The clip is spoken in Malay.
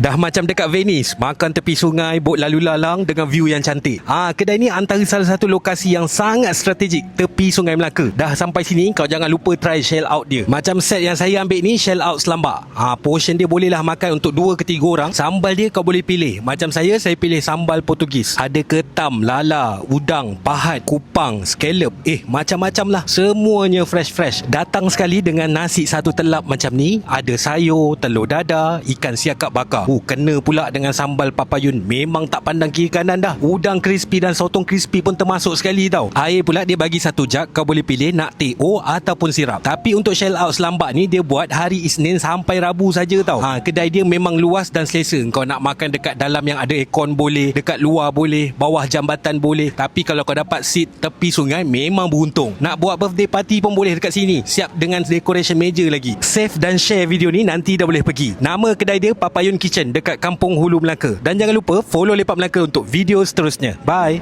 Dah macam dekat Venice, makan tepi sungai, bot lalu lalang dengan view yang cantik. Kedai ni antara salah satu lokasi yang sangat strategik tepi Sungai Melaka. Dah sampai sini, kau jangan lupa try shell out dia. Macam set yang saya ambil ni, shell out selambak. Portion dia bolehlah makan untuk 2 ke 3 orang. Sambal dia kau boleh pilih. Macam saya pilih sambal Portugis. Ada ketam, lala, udang, pahat, kupang, scallop. Macam-macam lah. Semuanya fresh-fresh. Datang sekali dengan nasi satu telap macam ni. Ada sayur, telur dadar, ikan siakap bakar. Kena pula dengan sambal papayun. Memang tak pandang kiri kanan dah. Udang crispy dan sotong crispy pun termasuk sekali tau. Air pula dia bagi 1 jug. Kau boleh pilih nak TO ataupun sirap. Tapi untuk shell out selambak ni, dia buat hari Isnin sampai Rabu saja tau. Kedai dia memang luas dan selesa. Kau nak makan dekat dalam yang ada aircon boleh, dekat luar boleh, bawah jambatan boleh. Tapi kalau kau dapat seat tepi sungai, memang beruntung. Nak buat birthday party pun boleh dekat sini. Siap dengan decoration meja lagi. Save dan share video ni, nanti dah boleh pergi. Nama kedai dia Papayun Kitchen dekat Kampung Hulu Melaka. Dan jangan lupa follow Lepak Melaka untuk video seterusnya. Bye.